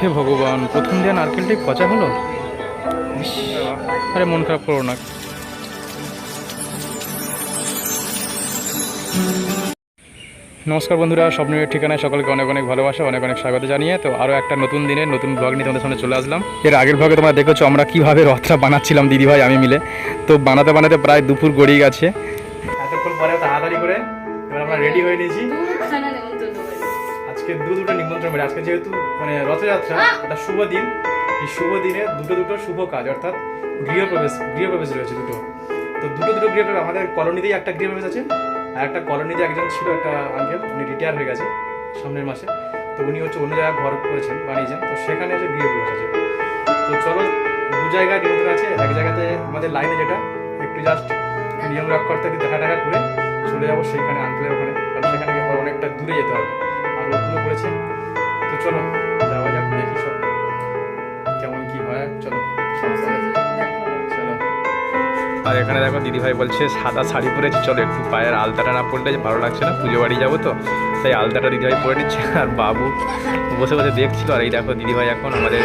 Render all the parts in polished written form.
হে ভগবান, প্রথম দিয়ে নারকেলটাই পচা হলো। আরে মন খারাপ করো না। নমস্কার বন্ধুরা, স্বপ্নের ঠিকানায় সকলকে অনেক অনেক ভালোবাসা, অনেক অনেক স্বাগত জানিয়ে তো আরও একটা নতুন দিনে নতুন ব্লগ নিয়ে তোমাদের সামনে চলে আসলাম। এর আগের ব্লগে তোমরা দেখেছো আমরা কীভাবে রথটা বানাচ্ছিলাম দিদিভাই আমি মিলে। তো বানাতে বানাতে প্রায় দুপুর গড়িয়ে গেছে। এতক্ষণ পরে তাড়াতাড়ি করে এবার আমরা রেডি হয়ে নিয়েছি। আজকে দুটো নিমন্ত্রণ করে, আজকে যেহেতু মানে রথযাত্রা, একটা শুভ দিন। এই শুভ দিনে দুটো শুভ কাজ, অর্থাৎ গৃহপ্রবেশ রয়েছে দুটো। তো দুটো গৃহপ্রবেশ আমাদের কলোনিতেই একটা গৃহপ্রবেশ আছে, আর একটা কলোনিতে একজন ছিল একটা আঙ্কেল, উনি রিটায়ার হয়ে গেছে সামনের মাসে। তো উনি হচ্ছে অন্য জায়গায় ঘর করেছেন, বানিয়েছেন, তো সেখানে হচ্ছে গৃহপ্রবেশ আছে। তো চলো, দু জায়গায় নিমন্ত্রণ আছে। এক জায়গাতে আমাদের লাইনে যেটা একটু জাস্ট নিয়ম রক্ষা করতে দেখা করে চলে যাবো সেইখানে আঙ্কেলের ওখানে, কারণ সেখানে অনেকটা দূরে যেতে হবে আর রোদগুলো করেছে। তো চলো যাওয়া যাক, দেখি সব কেমন কি হয়। চলো। আর এখানে দেখো দিদিভাই বলছে সাদা শাড়ি পরেছি, চলো একটু পায়ের আলতাটা না পরলে ভালো লাগছে না, পুজো বাড়ি যাবো তো তাই আলতাটা দিদিভাই পরে নিচ্ছে। আর বাবু বসে বসে দেখছিল। আর এই দেখো দিদিভাই এখন আমাদের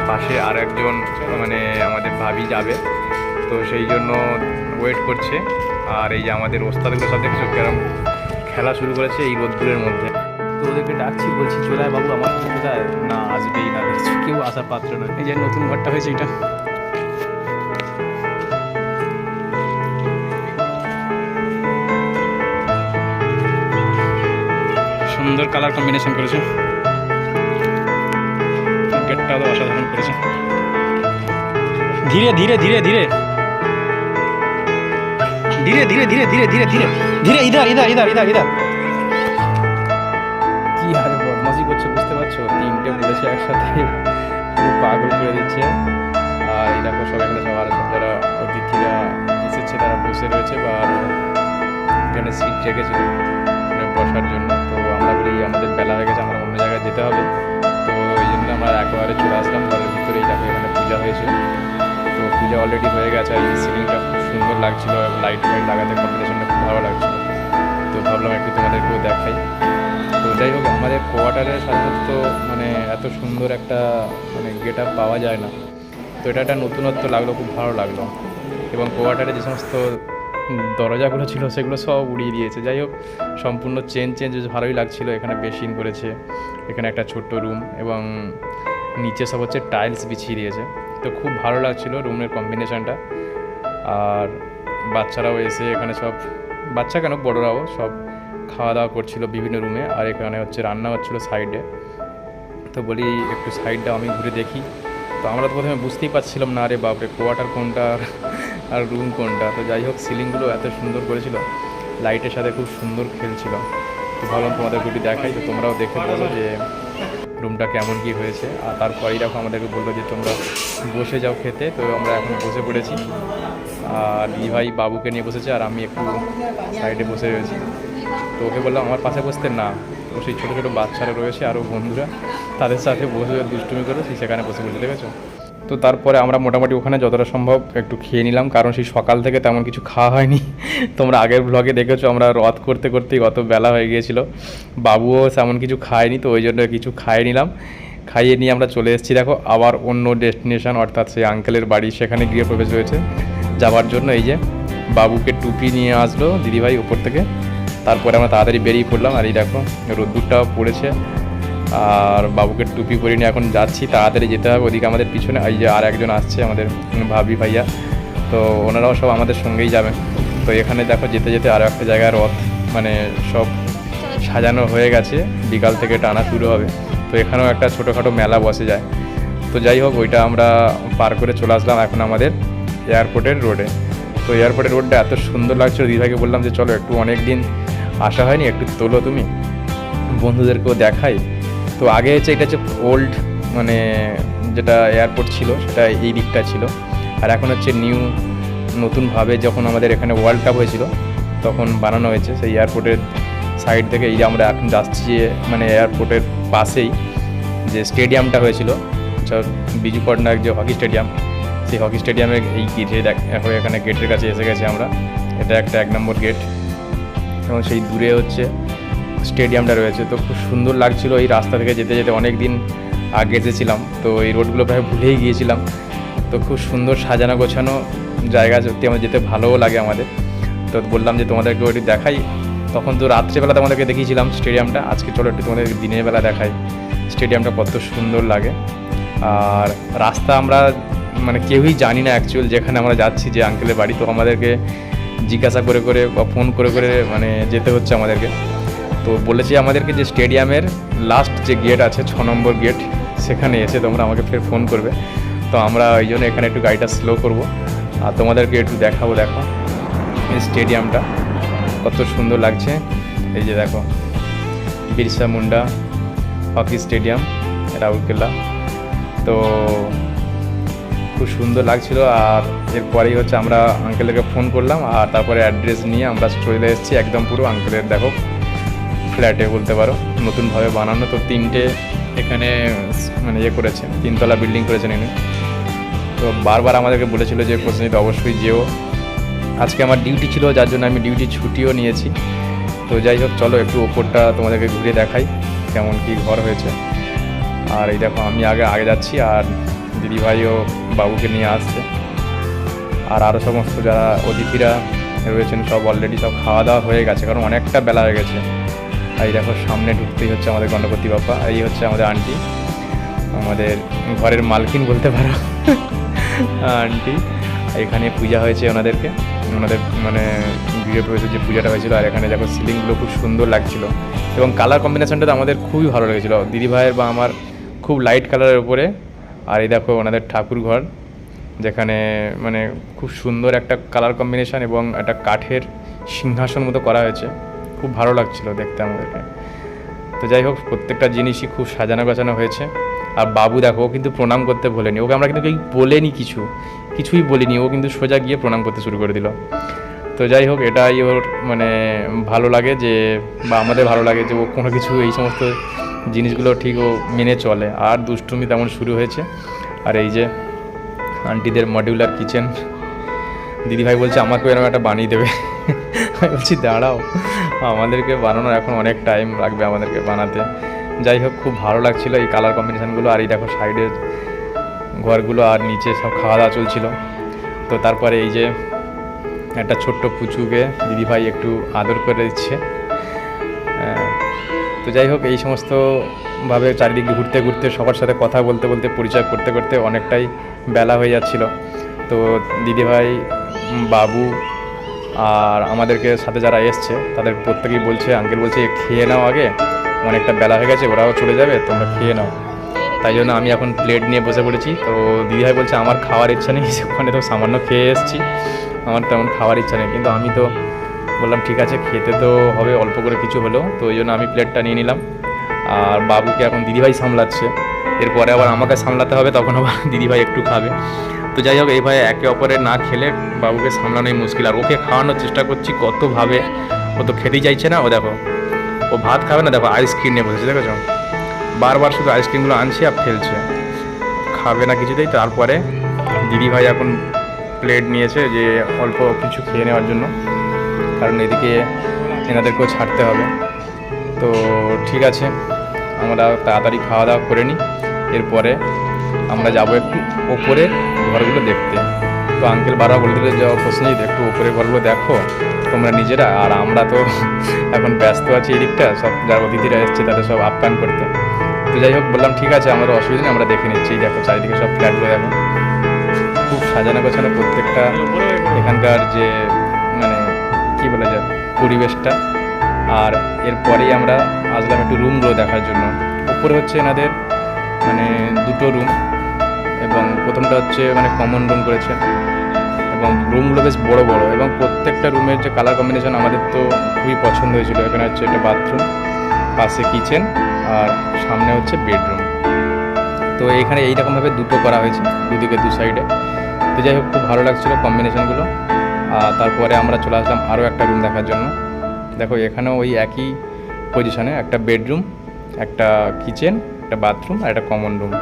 পাশে আর একজন মানে আমাদের ভাবি যাবে, তো সেই জন্য ওয়েট করছে। আর এই যে আমাদের ওস্তাদগুলো সব দেখছো কেরম খেলা শুরু করেছে এই রোদ্দুরের মধ্যে। তো ওদেরকে ডাকছি, বলছি চলে আয় বাবু আমার সাথে চলে আয়। না, আসবেই না, দেখছো কেউ আসার পাত্র নয়। এই যে নতুন ঘরটা হয়েছে এটা, সুন্দর কালার কম্বিনেশন করেছে, গেটটাও অসাধারণ করেছে। ধীরে ধীরে ধীরে ধীরে ধীরে ধীরে ধীরে ধীরে ধীরে ধীরে ধীরে ইধার ইধার ইধার ইধার ইধার কি হারে বদমাশি করছে বুঝতে পারছো? তিনটে বলেছে একসাথে, পুরো পাগল করে দিচ্ছে। আর এই দেখো সব এখানে সব আরো যারা অতিথিরা এসেছে তারা বসে রয়েছে বা এখানে সিট রেখেছিল বসার জন্য। তো আমরা বলি আমাদের বেলা হয়ে গেছে, আমরা অন্য জায়গায় যেতে হবে। তো এই জন্য আমরা একেবারে চলে আসলাম ঘরের ভিতরেই। দেখো এখানে পূজা হয়েছিল, তো পূজা অলরেডি হয়ে গেছে। আর এই সিলিংটা খুব সুন্দর লাগছিল, লাইট ফাইট লাগাতে কম্বিনেশনটা খুব ভালো লাগছিল। তো ভাবলাম একটু তোমাদেরকেও দেখাই। তো যাই হোক, আমাদের কোয়ার্টারে সাধারণত মানে এত সুন্দর একটা মানে গেট আপ পাওয়া যায় না। তো এটা একটা নতুনত্ব লাগলো, খুব ভালো লাগলো। এবং কোয়ার্টারে যে সমস্ত দরজাগুলো ছিল সেগুলো সব উড়িয়ে দিয়েছে। যাই হোক, সম্পূর্ণ চেঞ্জ ভালোই লাগছিল। এখানে বেসিন করেছে, এখানে একটা ছোট্ট রুম এবং নিচে সব হচ্ছে টাইলস বিছিয়ে দিয়েছে। তো খুব ভালো লাগছিল রুমের কম্বিনেশনটা। আর বাচ্চারাও এসে এখানে সব, বাচ্চা কেন বড়রাও সব খাওয়া দাওয়া করছিল বিভিন্ন রুমে। আর এখানে হচ্ছে রান্না হচ্ছিলো সাইডে। তো বলি একটু সাইডটা আমি ঘুরে দেখি। তো আমরা তো প্রথমে বুঝতেই পারছিলাম না, আরে বাপরে কোয়ার্টার কোনটা আর রুম কোনটা। তো যাই হোক, সিলিংগুলো এত সুন্দর করেছিল, লাইটের সাথে খুব সুন্দর খেলছিল। তো ভাবলাম তোমাদেরকে একটু দেখাই, তো তোমরাও দেখে বলো যে রুমটা কেমন কী হয়েছে। আর তারপরেই দেখো আমাদেরকে বললো যে তোমরা বসে যাও খেতে। তো আমরা এখন বসে পড়েছি। আর দিদিভাই বাবুকে নিয়ে বসেছে আর আমি একটু সাইডে বসে রয়েছি। তো ওকে বললাম আমার পাশে বসতে, না, তো সেই ছোটো ছোটো বাচ্চারা রয়েছে আরও বন্ধুরা, তাদের সাথে বসে দুষ্টুমি করে সেখানে বসে বসে দেখেছো। তো তারপরে আমরা মোটামুটি ওখানে যতটা সম্ভব একটু খেয়ে নিলাম, কারণ সেই সকাল থেকে তেমন কিছু খাওয়া হয়নি। তোমরা আগের ব্লগে দেখেছো আমরা রথ করতে করতেই অত বেলা হয়ে গিয়েছিল। বাবুও তেমন কিছু খায়নি, তো ওই জন্য কিছু খাইয়ে নিলাম। খাইয়ে নিয়ে আমরা চলে এসেছি দেখো আবার অন্য ডেস্টিনেশন, অর্থাৎ সেই আঙ্কেলের বাড়ি, সেখানে গৃহপ্রবেশ রয়েছে যাওয়ার জন্য। এই যে বাবুকে টুপি নিয়ে আসলো দিদিভাই উপর থেকে, তারপরে আমরা তাড়াতাড়ি বেরিয়ে পড়লাম। আর এই দেখো রোদ্দুরটাও পড়েছে, আর বাবুকে টুপি পরে নিয়ে এখন যাচ্ছি, তাড়াতাড়ি যেতে হবে। ওদিকে আমাদের পিছনে এই যে আর একজন আসছে আমাদের ভাবি ভাইয়া, তো ওনারাও সব আমাদের সঙ্গেই যাবেন। তো এখানে দেখো যেতে যেতে আরও একটা জায়গায় রথ মানে সব সাজানো হয়ে গেছে, বিকাল থেকে টানা শুরু হবে। তো এখানেও একটা ছোটোখাটো মেলা বসে যায়। তো যাই হোক, ওইটা আমরা পার করে চলে আসলাম এখন আমাদের এয়ারপোর্টের রোডে। তো এয়ারপোর্টের রোডটা এত সুন্দর লাগছিল, দিদিভাইকে বললাম যে চলো একটু, অনেক দিন আসা হয়নি, একটু তোলো তুমি, বন্ধুদেরকেও দেখাই। তো আগে হচ্ছে এটা হচ্ছে ওল্ড মানে যেটা এয়ারপোর্ট ছিল সেটা এই দিকটা ছিল। আর এখন হচ্ছে নতুনভাবে যখন আমাদের এখানে ওয়ার্ল্ড কাপ হয়েছিল তখন বানানো হয়েছে সেই এয়ারপোর্টের সাইড থেকে। এই যে আমরা এখন যাচ্ছি যে মানে এয়ারপোর্টের পাশেই যে স্টেডিয়ামটা হয়েছিল, বিজু পটনায়ক যে হকি স্টেডিয়াম, সেই হকি স্টেডিয়ামের এই গেটে দেখো, এখানে গেটের কাছে এসে গেছে আমরা। এটা একটা 1 নম্বর গেট এবং সেই দূরে হচ্ছে স্টেডিয়ামটা রয়েছে। তো খুব সুন্দর লাগছিল এই রাস্তা থেকে যেতে যেতে, অনেক দিন আগে এসেছিলাম, তো এই রোডগুলো প্রায় ভুলেই গিয়েছিলাম। তো খুব সুন্দর সাজানো গোছানো জায়গা, সত্যি আমার যেতে ভালোও লাগে আমাদের। তো বললাম যে তোমাদেরকে ওটি দেখাই। তখন তো রাত্রেবেলা তোমাদেরকে দেখিয়েছিলাম স্টেডিয়ামটা, আজকে চলো একটু তোমাদের দিনের বেলা দেখাই স্টেডিয়ামটা কত সুন্দর লাগে। আর রাস্তা আমরা মানে কেউই জানি না অ্যাকচুয়াল যেখানে আমরা যাচ্ছি, যে আঙ্কেলের বাড়ি, তো আমাদেরকে জিজ্ঞাসা করে করে বা ফোন করে করে মানে যেতে হচ্ছে আমাদেরকে। তো বলেছি আমাদেরকে যে স্টেডিয়ামের লাস্ট যে গেট আছে 6 নম্বর গেট, সেখানে এসে তোমরা আমাকে ফের ফোন করবে। তো আমরা ওই জন্য এখানে একটু গাড়িটা স্লো করব আর তোমাদেরকে একটু দেখাবো। দেখো এই স্টেডিয়ামটা কত সুন্দর লাগছে। এই যে দেখো বিরসা মুন্ডা হকি স্টেডিয়াম রাউরকেলা, তো খুব সুন্দর লাগছিল। আর এরপরেই হচ্ছে আমরা আঙ্কেলকে ফোন করলাম আর তারপরে অ্যাড্রেস নিয়ে আমরা চলে এসেছি একদম পুরো আঙ্কেলের দেখো ফ্ল্যাটে বলতে পারো, নতুনভাবে বানানো। তো 3টে এখানে মানে করেছে, 3তলা বিল্ডিং করেছেন ইনি। তো বারবার আমাদেরকে বলেছিল যে প্রতিনিধি অবশ্যই যেও। আজকে আমার ডিউটি ছিল, যার জন্য আমি ডিউটি ছুটিও নিয়েছি। তো যাই হোক চলো একটু ওপরটা তোমাদেরকে ঘুরে দেখাই কেমন কি ঘর হয়েছে। আর এই দেখো আমি আগে যাচ্ছি আর দিদিভাইও বাবুকে নিয়ে আসছে। আর আরও সমস্ত যারা অতিথিরা রয়েছেন সব অলরেডি সব খাওয়া দাওয়া হয়ে গেছে, কারণ অনেকটা বেলা হয়ে গেছে। আর এই দেখো সামনে ঢুকতেই হচ্ছে আমাদের গণপতি বাপ্পা। এই হচ্ছে আমাদের আন্টি, আমাদের ঘরের মালকিন বলতে পারো আন্টি। এখানে পূজা হয়েছে ওনাদের মানে গৃহপ্রবেশের যে পূজাটা হয়েছিল। আর এখানে দেখো সিলিংগুলো খুব সুন্দর লাগছিল এবং কালার কম্বিনেশনটা তো আমাদের খুবই ভালো লেগেছিলো, দিদিভাইয়ের বা আমার, খুব লাইট কালারের উপরে। আর এই দেখো ওনাদের ঠাকুর ঘর, যেখানে মানে খুব সুন্দর একটা কালার কম্বিনেশন এবং একটা কাঠের সিংহাসন মতো করা হয়েছে, খুব ভালো লাগছিল দেখতে আমাদেরকে। তো যাই হোক প্রত্যেকটা জিনিসই খুব সাজানো গোছানো হয়েছে। আর বাবু দেখো ও কিন্তু প্রণাম করতে ভোলেনি, ওকে আমরা কিন্তু বলেনি কিছুই বলিনি, ও কিন্তু সোজা গিয়ে প্রণাম করতে শুরু করে দিল। তো যাই হোক এটাই ওর মানে ভালো লাগে যে, বা আমাদের ভালো লাগে যে ও কোনো কিছু এই সমস্ত জিনিসগুলো ঠিক ও মেনে চলে। আর দুষ্টুমি তেমন শুরু হয়েছে। আর এই যে আন্টিদের মডিউলার কিচেন, দিদিভাই বলছে আমাকেও এরকম একটা বানিয়ে দেবে। আমি বলছি দাঁড়াও, আমাদেরকে বানানোর এখন অনেক টাইম লাগবে আমাদেরকে বানাতে। যাই হোক খুব ভালো লাগছিলো এই কালার কম্বিনেশানগুলো। আর এই দেখো সাইডের ঘরগুলো আর নিচে সব খাওয়া দাওয়া চলছিল। তো তারপরে এই যে একটা ছোট্ট পুচুকে দিদিভাই একটু আদর করে দিচ্ছে। তো যাই হোক এই সমস্তভাবে চারিদিকে ঘুরতে ঘুরতে সবার সাথে কথা বলতে বলতে পরিচয় করতে করতে অনেকটাই বেলা হয়ে যাচ্ছিল। তো দিদিভাই, বাবু আর আমাদেরকে সাথে যারা এসছে তাদের প্রত্যেকেই বলছে, আঙ্কেল বলছে খেয়ে নাও আগে, অনেকটা বেলা হয়ে গেছে, ওরাও চলে যাবে, তোমরা খেয়ে নাও। তাই জন্য আমি এখন প্লেট নিয়ে বসে পড়েছি। তো দিদিভাই বলছে আমার খাওয়ার ইচ্ছা নেই, ওখানে তো সামান্য খেয়ে এসেছি, আমার তেমন খাওয়ার ইচ্ছা নেই। কিন্তু আমি তো বললাম ঠিক আছে খেতে তো হবে অল্প করে কিছু হলেও। তো ওই জন্য আমি প্লেটটা নিয়ে নিলাম। আর বাবুকে এখন দিদিভাই সামলাচ্ছে, এরপরে আবার আমাকে সামলাতে হবে, তখন আবার দিদিভাই একটু খাবে। তো যাই হোক এই ভাই একে অপরের না খেলে বাবুকে সামলানোই মুশকিল। আর ওকে খাওয়ানোর চেষ্টা করছি কতভাবে, ও তো খেতেই চাইছে না। ও দেখো ও ভাত খাবে না, দেখো আইসক্রিম নিয়ে বসেছে, দেখেছো বারবার শুধু আইসক্রিমগুলো আনছে আর ফেলছে, খাবে না কিছুতেই। তারপরে দিদিভাই এখন প্লেট নিয়েছে যে অল্প কিছু খেয়ে নেওয়ার জন্য, কারণ এদিকে এনাদেরকেও ছাড়তে হবে। তো ঠিক আছে আমরা তাড়াতাড়ি খাওয়া দাওয়া করে নিই, এরপরে আমরা যাবো একটু ওপরে ঘরগুলো দেখতে। তো আঙ্কেল বারবার বলে দিলে যাওয়া প্রশ্নই, একটু ওপরের ঘরগুলো দেখো তোমরা নিজেরা, আর আমরা তো এখন ব্যস্ত আছি এদিকটা, সব যারা অতিথিরা এসছে তাদের সব আপ্যায়ন করতে। তো যাই হোক বললাম ঠিক আছে আমাদের অসুবিধা নেই, আমরা দেখে নিচ্ছি। দেখো চারিদিকে সব ফ্ল্যাটগুলো দেখো খুব সাজানো গোছানো, প্রত্যেকটা এখানকার যে মানে কী বলা যায় পরিবেশটা। আর এরপরেই আমরা আসলাম একটু রুমগুলো দেখার জন্য। উপরে হচ্ছে এনাদের মানে 2টো রুম, এবং প্রথমটা হচ্ছে মানে কমন রুম করেছে, এবং রুমগুলো বেশ বড় বড়, এবং প্রত্যেকটা রুমের যে কালার কম্বিনেশন আমাদের তো খুবই পছন্দ হয়েছিল। এখানে হচ্ছে একটা বাথরুম, পাশে কিচেন, আর সামনে হচ্ছে বেডরুম। তো এখানে এইরকমভাবে 2টো করা হয়েছে, দুদিকে 2 সাইডে। তো যাই হোক খুব ভালো লাগছিলো কম্বিনেশনগুলো। আর তারপরে আমরা চলে আসলাম আরও একটা রুম দেখার জন্য। দেখো এখানেও ওই একই পজিশনে একটা বেডরুম, একটা কিচেন, একটা বাথরুম আর একটা কমন রুম।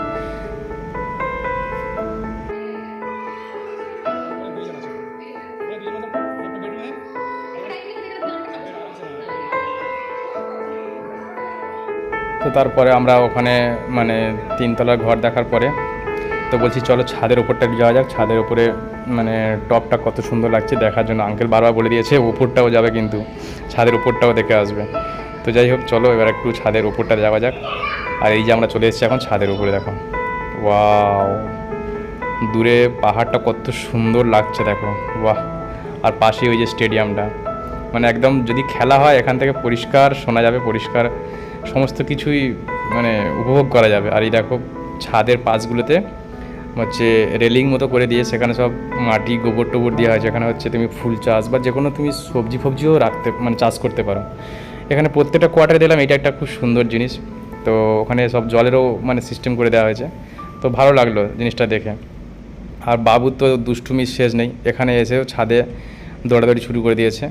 তো তারপরে আমরা ওখানে মানে 3 তলার ঘর দেখার পরে তো বলছি চলো ছাদের ওপরটা যাওয়া যাক। ছাদের ওপরে মানে টপটা কত সুন্দর লাগছে দেখার জন্য। আঙ্কেল বারবার বলে দিয়েছে ওপরটাও যাবে, কিন্তু ছাদের ওপরটাও দেখে আসবে। তো যাই হোক চলো এবার একটু ছাদের ওপরটা যাওয়া যাক। আর এই যে আমরা চলে এসেছি এখন ছাদের উপরে, দেখো ওয়াও, দূরে পাহাড়টা কত সুন্দর লাগছে দেখো, বাহ। আর পাশে ওই যে স্টেডিয়ামটা, মানে একদম যদি খেলা হয় এখান থেকে পরিষ্কার শোনা যাবে, পরিষ্কার সমস্ত কিছুই মানে উপভোগ করা যাবে। আর এই দেখো ছাদের পাশগুলোতে হচ্ছে রেলিং মতো করে দিয়ে সেখানে সব মাটি গোবর টোবর দেওয়া হয়েছে। এখানে হচ্ছে তুমি ফুল চাষ বা যে কোনো তুমি সবজি ফবজিও রাখতে মানে চাষ করতে পারো। এখানে প্রত্যেকটা কোয়ার্টারে দিলাম, এটা একটা খুব সুন্দর জিনিস। তো ওখানে সব জলেরও মানে সিস্টেম করে দেওয়া হয়েছে, তো ভালো লাগলো জিনিসটা দেখে। আর বাবুর তো দুষ্টুমির শেষ নেই, এখানে এসেও ছাদে দৌড়াদৌড়ি শুরু করে দিয়েছে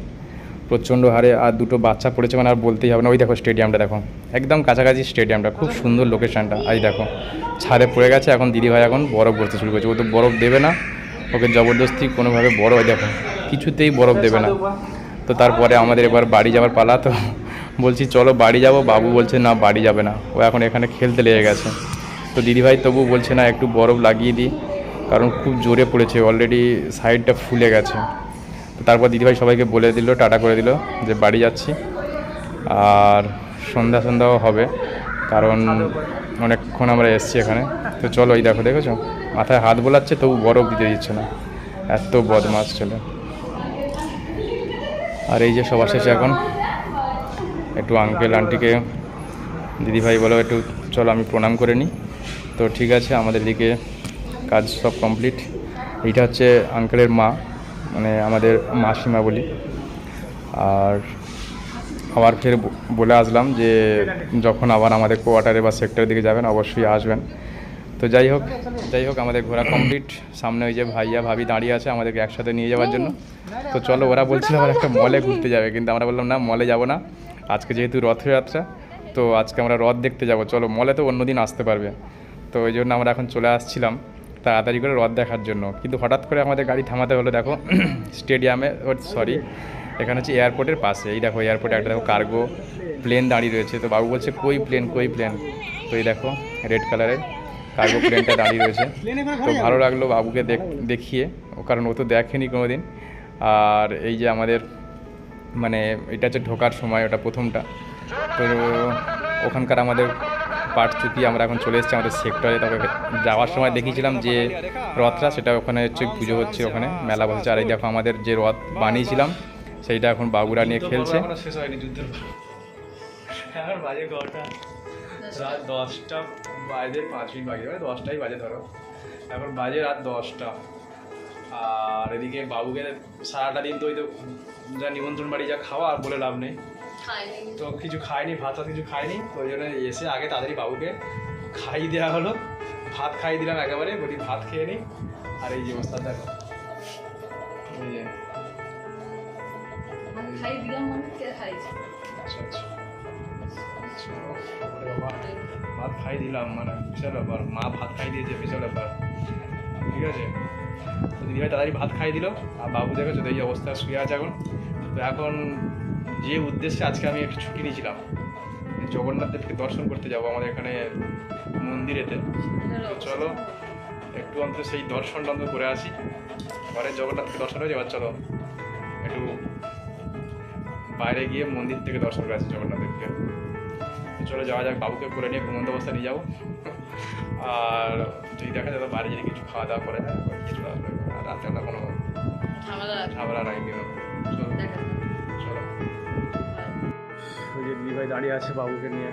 প্রচণ্ড হারে। আর দুটো বাচ্চা পড়েছে মানে আর বলতেই হবে না। ওই দেখো স্টেডিয়ামটা দেখো, একদম কাছাকাছি স্টেডিয়ামটা, খুব সুন্দর লোকেশানটা। এই দেখো ছাদে পড়ে গেছে, এখন দিদিভাই এখন বরফ ভরতে শুরু করেছে। ও তো বরফ দেবে না, ওকে জবরদস্তি কোনোভাবে বরফ, দেখো কিছুতেই বরফ দেবে না। তো তারপরে আমাদের এবার বাড়ি যাওয়ার পালা। তো বলছি চলো বাড়ি যাব, বাবু বলছে না বাড়ি যাবে না, ও এখন এখানে খেলতে লেগে গেছে। তো দিদিভাই তবু বলছে না একটু বরফ লাগিয়ে দিই, কারণ খুব জোরে পড়েছে, অলরেডি সাইডটা ফুলে গেছে। তো তারপর দিদিভাই সবাইকে বলে দিল, টাটা করে দিল যে বাড়ি যাচ্ছি। আর সন্ধ্যাও হবে, কারণ অনেকক্ষণ আমরা এসেছি এখানে। তো চলো, এই দেখো দেখেছো মাথায় হাত বোলাচ্ছে তবু বরফ দিতে দিচ্ছে না, এত বদমাস ছেলে। আর এই যে সবার শেষে এখন একটু আঙ্কেল আন্টিকে দিদিভাই বলো একটু চলো আমি প্রণাম করে নিই। তো ঠিক আছে, আমাদের দিকে কাজ সব কমপ্লিট। এইটা হচ্ছে আঙ্কেলের মা, মানে আমাদের মাসিমা বলি। আর আবার ফের বলে আসলাম যে যখন আবার আমাদের কোয়ার্টারে বা সেক্টরের দিকে যাবেন অবশ্যই আসবেন। তো যাই হোক আমাদের ঘোরা কমপ্লিট। সামনে ওই যে ভাইয়া ভাবি দাঁড়িয়ে আছে আমাদেরকে একসাথে নিয়ে যাওয়ার জন্য। তো চলো, ওরা বলছিল আবার একটা মলে ঘুরতে যাবে, কিন্তু আমরা বললাম না মলে যাব না, আজকে যেহেতু রথযাত্রা তো আজকে আমরা রথ দেখতে যাব, চলো মলে তো অন্যদিন আসতে পারবে। তো ওই জন্য আমরা এখন চলে আসছিলাম তাড়াতাড়ি করে রথ দেখার জন্য। কিন্তু হঠাৎ করে আমাদের গাড়ি থামাতে হলো, দেখো স্টেডিয়ামে এখানে হচ্ছে এয়ারপোর্টের পাশে। এই দেখো এয়ারপোর্টে একটা দেখো কার্গো প্লেন দাঁড়িয়ে রয়েছে। তো বাবু বলছে কই প্লেন। তো এই দেখো রেড কালারের কার্গো প্লেনটা দাঁড়িয়ে রয়েছে। তো ভালো লাগলো বাবুকে দেখিয়ে, কারণ ও তো দেখেনি কোনো দিন। আর এই যে আমাদের মানে এটা হচ্ছে ঢোকার সময়, ওটা প্রথমটা। তো ওখানকার আমাদের পার্ট চুকি আমরা এখন চলে এসেছি আমাদের সেক্টরে। তবে যাওয়ার সময় দেখিয়েছিলাম যে রথটা, সেটা ওখানে হচ্ছে পুজো হচ্ছে, ওখানে মেলা বসেছে। আর এই দেখো আমাদের যে রথ বানিয়েছিলাম সেইটা এখন বাবুরা নিয়ে খেলছে। শেষ হয়নি যুদ্ধের এখন বাজে ঘরটা রাত 10টা বাজে 5 মিনিট বাজে, 10টাই বাজে ধরো, এখন বাজে রাত 10টা। আর এদিকে বাবুকে সারাটা দিন তো ওই তো যা নিমন্ত্রণ বাড়ি যা খাওয়া আর বলে লাভ নেই, তো কিছু খায়নি, ভাত কিছু খায়নি। তো ওই জন্য এসে আগে তাড়াতাড়ি বাবুকে খাইয়ে দেওয়া হলো, ভাত খাইয়ে দিলাম একেবারে, বলি ভাত খেয়ে নিই। আর এই যে অবস্থা দেখো, এই যে ভাত খাই দিলাম, মানে বিশাল ব্যাপার, মা ভাত খাই দিয়েছে, বিশাল ব্যাপার। ঠিক আছে, তো দিদিভাই তাড়াতাড়ি ভাত খাই দিল। আর বাবু দেখেছো তো এই অবস্থা শুয়ে আছে এখন। তো এখন যে উদ্দেশ্যে আজকে আমি একটু ছুটি নিয়েছিলাম, জগন্নাথ দেবকে দর্শন করতে যাবো আমাদের এখানে মন্দিরেতে। তো চলো একটু অন্তত সেই দর্শনটা অন্তত করে আসি। ঘরে জগন্নাথকে দর্শন হয়ে যাবার, চলো একটু বাইরে গিয়ে মন্দির থেকে দর্শন করে আসি জগন্নাথ দেবকে। চলো যাওয়া যাক, বাবুকে করে নিয়ে ঘুমন্ত অবস্থা নিয়ে যাবো। আর যদি দেখা যায় বাইরে যদি কিছু খাওয়া দাওয়া করে কিছু রাত্রেবেলা কোনো ঝামেলা নাই, কিন্তু চলো। ওই যে দিদিভাই দাঁড়িয়ে আছে বাবুকে নিয়ে,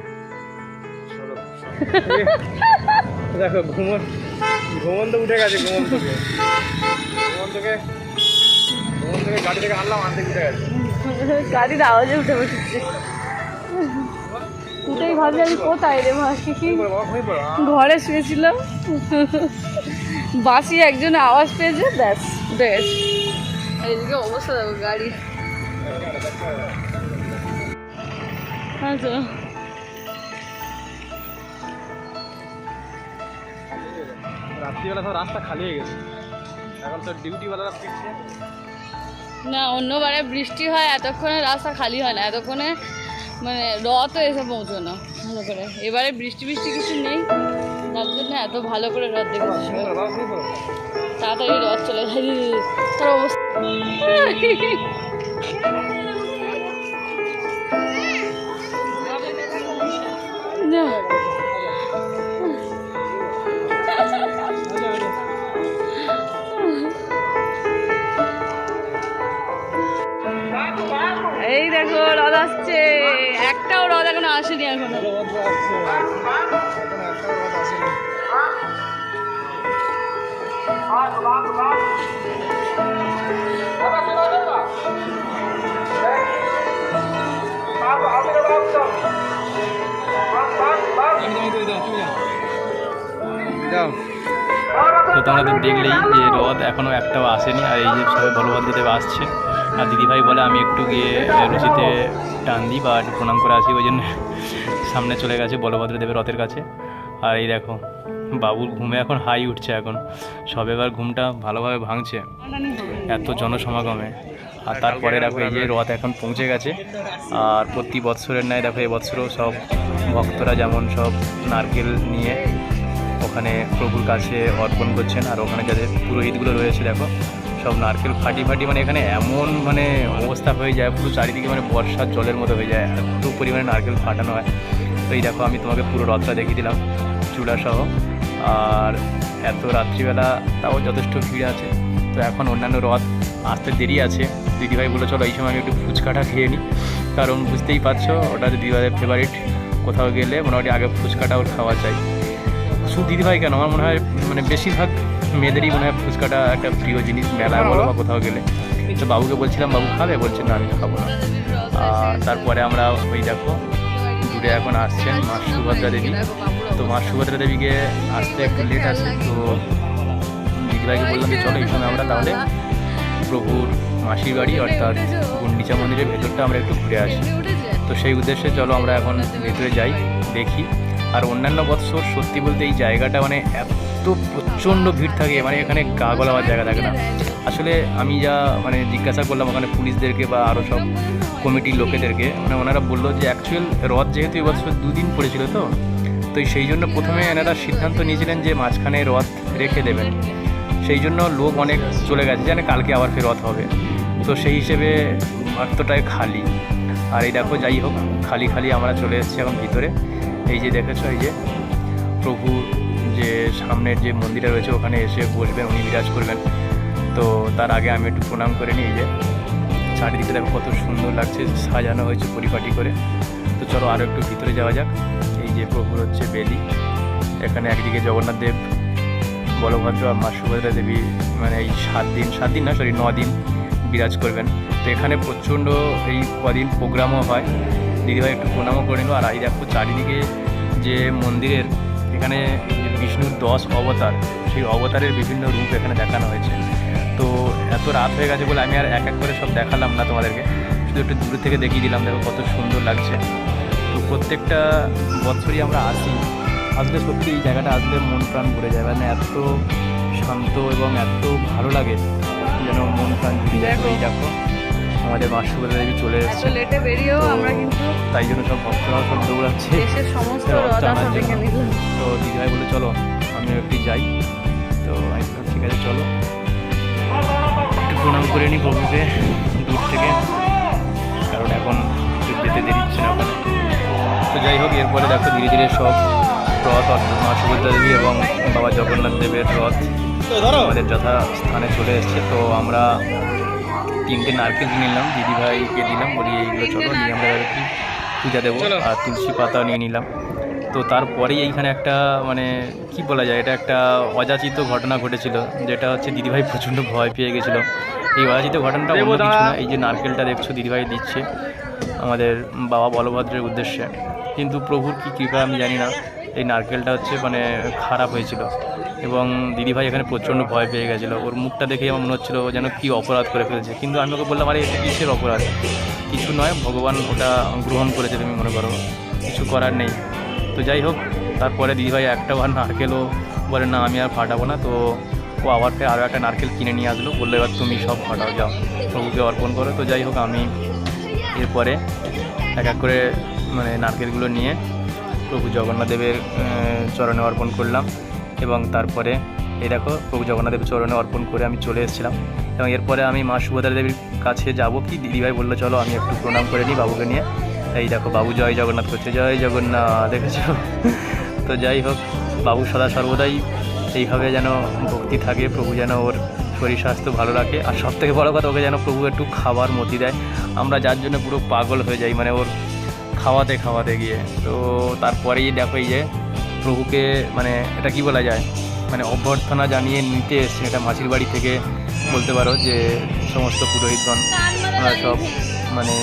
চলো। দেখো ঘুমন্ত উঠে গেছে, ঘুমন্তকে গাড়ি থেকে আনলাম, আনতে উঠে গেছে, গাড়ির আওয়াজে উঠে বসেছে। উঠেই ভাবছি আমি কোথায় রে মাসি, ঘরে শুয়েছিলাম, বাসি একজন আওয়াজ পেয়েছে, ব্যাস উঠে গেছে। এইদিকে অবস্থা দেখো গাড়ি। আচ্ছা রাত্রিবেলা সব রাস্তা খালি হয়ে গেছে, এখন তো ডিউটিওয়ালারা ফিরছে। না, অন্যবারে বৃষ্টি হয় এতক্ষণে রাস্তা খালি হয় না, এতক্ষণে মানে রথও এসে পৌঁছানো ভালো করে। এবারে বৃষ্টি বৃষ্টি কিছু নেই, তার জন্য এত ভালো করে রথ দেখেছি। তাড়াতাড়ি রথ চলে যায়, তার অবস্থা না। এই দেখো রথ আসছে, একটাও রথ এখনো আসেনি এখনো। তো তোমরা তো দেখলেই যে রথ এখনও একটাও আসেনি, আর এই যে সবাই বলভদ্রদেব আসছে। আর দিদিভাই বলে আমি একটু গিয়ে রশিতে টান দিই বা একটু প্রণাম করে আসি, ওই জন্য সামনে চলে গেছে বলভদ্রদেবের রথের কাছে। আর এই দেখো বাবুর ঘুমে এখন হাই উঠছে, এখন সবে এবার ঘুমটা ভালোভাবে ভাঙছে এত জনসমাগমে। আর তারপরে দেখো এই যে রথ এখন পৌঁছে গেছে। আর প্রতি বৎসরের ন্যায় দেখো এবছরও সব ভক্তরা যেমন সব নারকেল নিয়ে ওখানে প্রভুর কাছে অর্পণ করছেন। আর ওখানে যাদের পুরোহিতগুলো রয়েছে দেখো সব নারকেল ফাটি ফাটি, মানে এখানে এমন মানে অবস্থা হয়ে যায়, পুরো চারিদিকে মানে বর্ষার জলের মতো হয়ে যায়, এত পরিমাণে নারকেল ফাটানো হয়। তো এই দেখো আমি তোমাকে পুরো রথটা দেখিয়ে দিলাম চূড়াসহ। আর এত রাত্রিবেলা তাও যথেষ্ট ভিড় আছে। তো এখন অন্যান্য রথ আসতে দেরি আছে। দিদিভাই বলে চলো এই সময় আমি একটু ফুচকাটা খেয়ে নিই, কারণ বুঝতেই পারছো ওটা দিদিভাইয়ের ফেভারিট। কোথাও গেলে মোটামুটি আগে ফুচকাটা ওর খাওয়া চাই। শুধু দিদিভাই কেন, আমার মনে হয় মানে বেশিরভাগ মেয়েদেরই মনে হয় ফুচকাটা একটা প্রিয় জিনিস, মেলায় বলো বা কোথাও গেলে। তো বাবুকে বলছিলাম বাবু খাবে, বলছে না আমি খাবো না। আর তারপরে আমরা ওই দেখো দূরে এখন আসছেন মা সুভদ্রা দেবী। তো মা সুভদ্রা দেবীকে আসতে একটু লেট আছে, তো দিদিভাইকে বললাম যে চলো এই সময় আমরা তাহলে প্রভুর মাসির বাড়ি অর্থাৎ গুন্ডিচা মন্দিরের ভেতরটা আমরা একটু ঘুরে আসি। তো সেই উদ্দেশ্যে চলো আমরা এখন ভেতরে যাই, দেখি। আর অন্যান্য বৎসর সত্যি বলতে এই জায়গাটা মানে এত প্রচণ্ড ভিড় থাকে, মানে এখানে গা গলাবার জায়গা থাকে না। আসলে আমি যা মানে জিজ্ঞাসা করলাম ওখানে পুলিশদেরকে বা আরও সব কমিটির লোকেদেরকে, মানে ওনারা বললো যে অ্যাকচুয়াল রথ যেহেতু এবছর 2 দিন পড়েছিল, তো সেই জন্য প্রথমে এনারা সিদ্ধান্ত নিয়েছিলেন যে মাঝখানে রথ রেখে দেবেন। সেই জন্য লোক অনেক চলে গেছে, জানে কালকে আবার ফের রথ হবে। তো সেই হিসেবে এতটাই খালি। আর এই দেখো যাই হোক খালি খালি আমরা চলে এসেছি এখন ভিতরে। এই যে দেখেছো এই যে প্রভু যে সামনের যে মন্দিরটা রয়েছে ওখানে এসে বসবেন, উনি বিরাজ করবেন। তো তার আগে আমি একটু প্রণাম করে নিই। এই যে চারিদিকে দেখো কত সুন্দর লাগছে, সাজানো হয়েছে পরিপাটি করে। তো চলো আরও একটু ভিতরে যাওয়া যাক। এই যে প্রভুর হচ্ছে বেদি, এখানে একদিকে জগন্নাথ দেব, বলভদ্র আর মা সুভদ্রা দেবী মানে এই 7 দিন না 9 দিন বিরাজ করবেন। তো এখানে প্রচণ্ড এই কদিন প্রোগ্রামও হয়। দিদিভাই একটু প্রণামও করে নিল। আর এই দেখো চারিদিকে যে মন্দিরের এখানে বিষ্ণুর 10 অবতার, সেই অবতারের বিভিন্ন রূপ এখানে দেখানো হয়েছে। তো এত রাত হয়ে গেছে বলে আমি আর এক এক করে সব দেখালাম না তোমাদেরকে, শুধু একটু দূর থেকে দেখিয়ে দিলাম। দেখো কত সুন্দর লাগছে। তো প্রত্যেকটা বছরই আমরা আসলে সত্যি এই জায়গাটা আসলে মন প্রাণ ভরে যায়, মানে এত শান্ত এবং এত ভালো লাগে যেন মন প্রাণ জুড়ে যায়। এই দেখো আমাদের মা সুভদ্রা দেবী চলে এসেছে, লেটে বেরিয়েও আমরা কিন্তু তাই জন্য সব ভক্তরাও সব দৌড়াচ্ছে দেশের সমস্ত রথটা আনার জন্য। দেখে নিলাম। তো দিদিভাই বলে চলো আমিও একটু যাই। তো আমি বললাম ঠিক আছে চলো একটু প্রণাম করে নিই প্রভুকে দূর থেকে, কারণ এখন যেতে দেরি হচ্ছে না ওখানে। তো যাই হোক এরপরে দেখো ধীরে ধীরে সব রথ অর্থাৎ মা সুভদ্রা দেবী এবং বাবা জগন্নাথ দেবের রথ আমাদের যথাস্থানে চলে এসছে। তো আমরা 3টে নারকেল কিনে নিলাম, দিদিভাইকে দিলাম, বলি এইগুলো চলো নিয়ে আমরা একটু পূজা দেবো। আর তুলসী পাতা নিয়ে নিলাম। তো তারপরেই এইখানে একটা মানে কি বলা যায়, এটা একটা অযাচিত ঘটনা ঘটেছিল, যেটা হচ্ছে দিদিভাই প্রচণ্ড ভয় পেয়ে গেছিলো। এই অযাচিত ঘটনাটা অন্য কিছু না, এই যে নারকেলটা দেখছো দিদিভাই দিচ্ছে আমাদের বাবা বলভদ্রের উদ্দেশ্যে, কিন্তু প্রভুর কী কৃপা আমি জানি না এই নারকেলটা হচ্ছে মানে খারাপ হয়েছিল এবং দিদিভাই এখানে প্রচণ্ড ভয় পেয়ে গেছিলো। ওর মুখটা দেখেই আমার মনে হচ্ছিলো যেন কী অপরাধ করে ফেলছে, কিন্তু আমি ওকে বললাম আরে এটা কিসের অপরাধ, কিছু নয়, ভগবান ওটা গ্রহণ করেছে, তুমি মনে করো কিছু করার নেই। তো যাই হোক তারপরে দিদিভাই একটা বার নারকেলও বলে না আমি আর ফাটাবো না। তো ও আবার ফের আরও একটা নারকেল কিনে নিয়ে আসলো, বললো এবার তুমি সব ফাটাও, যাও প্রভুকে অর্পণ করো। তো যাই হোক আমি এরপরে এক এক করে মানে নারকেলগুলো নিয়ে প্রভু জগন্নাথ দেবের চরণে অর্পণ করলাম। এবং তারপরে এই দেখো প্রভু জগন্নাথ দেবের চরণে অর্পণ করে আমি চলে এসেছিলাম। এবং এরপরে আমি মা সুভদ্রা দেবীর কাছে যাব কি দিদিভাই বললো চলো আমি একটু প্রণাম করে নিই বাবুকে নিয়ে। এই দেখো বাবু জয় জগন্নাথ করছে, জয় জগন্নাথ, দেখেছ? তো যাই হোক, বাবু সদা সর্বদাই এইভাবে যেন ভক্তি থাকে, প্রভু যেন ওর শরীর স্বাস্থ্য ভালো রাখে। আর সবথেকে বড়ো কথা, ওকে যেন প্রভু একটু খাবার মতি দেয়, আমরা যার জন্য পুরো পাগল হয়ে যাই মানে ওর খাওয়াতে খাওয়াতে গিয়ে। তো তারপরেই দেখো এই যে প্রভুকে মানে এটা কি বলা যায় মানে অভ্যর্থনা জানিয়ে নিতে এসছেন, এটা মাসির বাড়ি থেকে বলতে পারো, যে সমস্ত পুরোহিতগণ ওরা সব মানে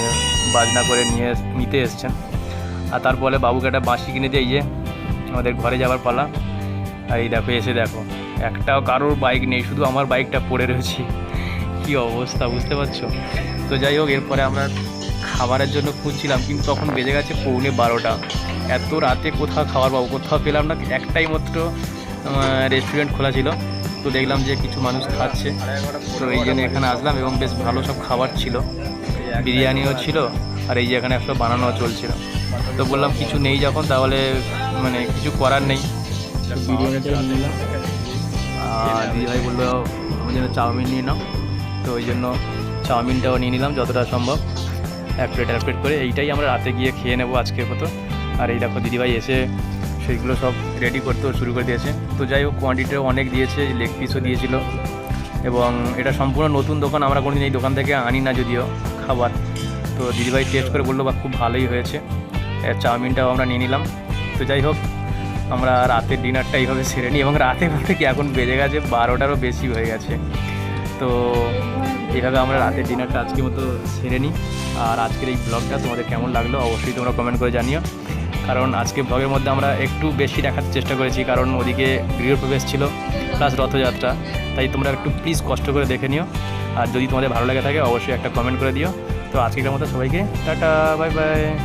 বাজনা করে নিতে এসছেন। আর তারপরে বাবুকে একটা বাঁশি কিনে দিয়ে এই যে আমাদের ঘরে যাওয়ার পালা। আর এই দেখো এসে দেখো একটাও কারোর বাইক নেই, শুধু আমার বাইকটা পড়ে রয়েছে, কী অবস্থা বুঝতে পারছো? তো যাই হোক, এরপরে আমরা খাবারের জন্য খুঁজছিলাম, কিন্তু তখন বেজে গেছে 11:15। এত রাতে কোথাও খাবার পাবো, কোথাও পেলাম না। একটাই মাত্র রেস্টুরেন্ট খোলা ছিল, তো দেখলাম যে কিছু মানুষ খাচ্ছে, তো এই জন্য এখানে আসলাম। এবং বেশ ভালো সব খাবার ছিল, বিরিয়ানিও ছিল, আর এই যে এখানে একটা বানানোও চলছিল। তো বললাম কিছু নেই যখন, তাহলে মানে কিছু করার নেই, বিরিয়ানিটাই নিলাম। আর দিদিভাই বললো আমার জন্য চাউমিন নিয়ে নাও, তো ওই জন্য চাউমিনটাও নিয়ে নিলাম যতটা সম্ভব, এক প্লেট করে। এইটাই আমরা রাতে গিয়ে খেয়ে নেবো আজকের মতো। আর এই দেখো দিদিভাই এসে সেইগুলো সব রেডি করতেও শুরু করে দিয়েছে। তো যাই হোক, কোয়ান্টিটিও অনেক দিয়েছে, লেগ পিসও দিয়েছিল। এবং এটা সম্পূর্ণ নতুন দোকান, আমরা কোনোদিন এই দোকান থেকে আনি না যদিও খাবার। তো দিদিভাই টেস্ট করে বললো বা খুব ভালোই হয়েছে। চাউমিনটাও আমরা নিয়ে নিলাম। তো যাই হোক, আমরা রাতের ডিনারটা এইভাবে সেরে নিই। এবং রাতে বলতে কি এখন বেজে গেছে 12টারও বেশি হয়ে গেছে। তো এইভাবে আমরা রাতের ডিনারটা আজকের মতো সেরে নিই। আর আজকের এই ব্লগটা তোমাদের কেমন লাগলো অবশ্যই তোমরা কমেন্ট করে জানিও। কারণ আজকে ব্লগের মধ্যে আমরা একটু বেশি দেখার চেষ্টা করেছি, কারণ ওদিকে গৃহপ্রবেশ ছিল প্লাস রথযাত্রা, তাই তোমরা একটু প্লিজ কষ্ট করে দেখে নিও। আর যদি তোমাদের ভালো লেগে থাকে অবশ্যই একটা কমেন্ট করে দিও। তো আজকের মতো সবাইকে টাটা, বাই বাই।